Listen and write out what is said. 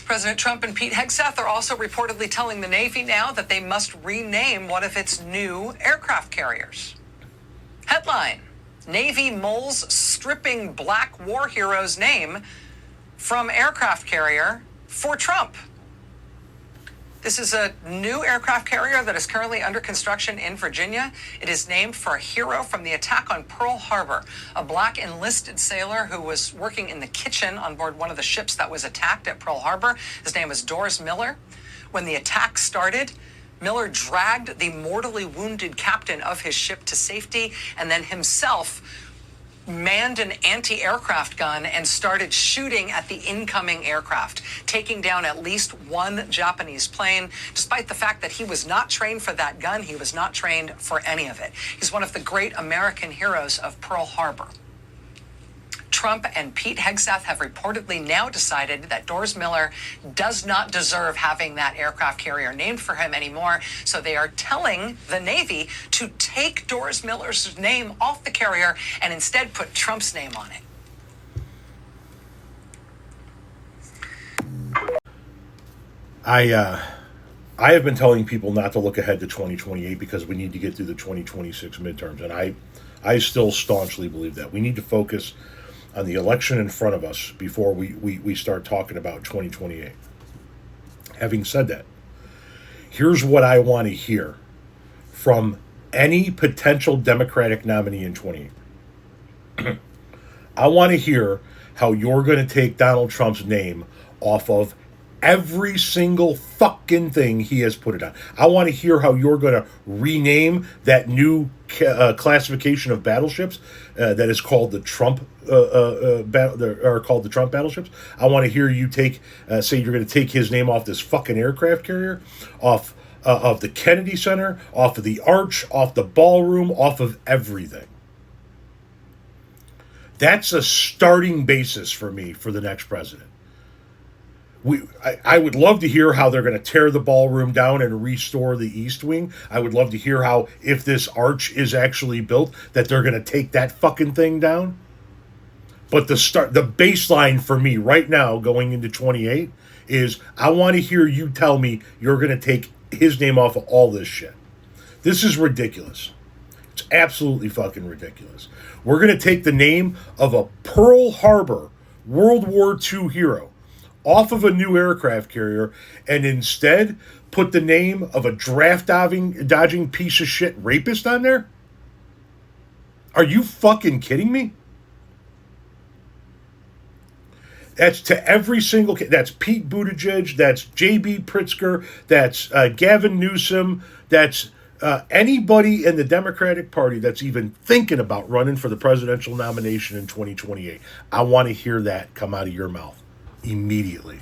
President Trump and Pete Hegseth are also reportedly telling the Navy now that they must rename one of its new aircraft carriers. Headline: Navy moles stripping black war hero's name from aircraft carrier for Trump. This is a new aircraft carrier that is currently under construction in Virginia. It is named for a hero from the attack on Pearl Harbor, a black enlisted sailor who was working in the kitchen on board one of the ships that was attacked at Pearl Harbor. His name is Doris Miller. When the attack started, Miller dragged the mortally wounded captain of his ship to safety and then himself manned an anti-aircraft gun and started shooting at the incoming aircraft, taking down at least one Japanese plane, despite the fact that he was not trained for that gun. He was not trained for any of it. He's one of the great American heroes of Pearl Harbor. Trump and Pete Hegseth have reportedly now decided that Doris Miller does not deserve having that aircraft carrier named for him anymore. So they are telling the Navy to take Doris Miller's name off the carrier and instead put Trump's name on it. I have been telling people not to look ahead to 2028 because we need to get through the 2026 midterms. And I still staunchly believe that. We need to focus on the election in front of us before we start talking about 2028. Having said that, here's what I want to hear from any potential Democratic nominee in 2028. I want to hear how you're going to take Donald Trump's name off of every single fucking thing he has put it on. I want to hear how you're going to rename that new classification of battleships that is called the Trump called the Trump battleships. I want to hear you say you're going to take his name off this fucking aircraft carrier, off of the Kennedy Center, off of the Arch, off the ballroom, off of everything. That's a starting basis for me for the next president. I would love to hear how they're going to tear the ballroom down and restore the East Wing. I would love to hear how, if this arch is actually built, that they're going to take that fucking thing down. But the baseline for me right now going into 28 is I want to hear you tell me you're going to take his name off of all this shit. This is ridiculous. It's absolutely fucking ridiculous. We're going to take the name of a Pearl Harbor World War II hero off of a new aircraft carrier and instead put the name of a draft dodging piece of shit rapist on there? Are you fucking kidding me? That's to every single... That's Pete Buttigieg, that's J.B. Pritzker, that's Gavin Newsom, that's anybody in the Democratic Party that's even thinking about running for the presidential nomination in 2028. I want to hear that come out of your mouth immediately.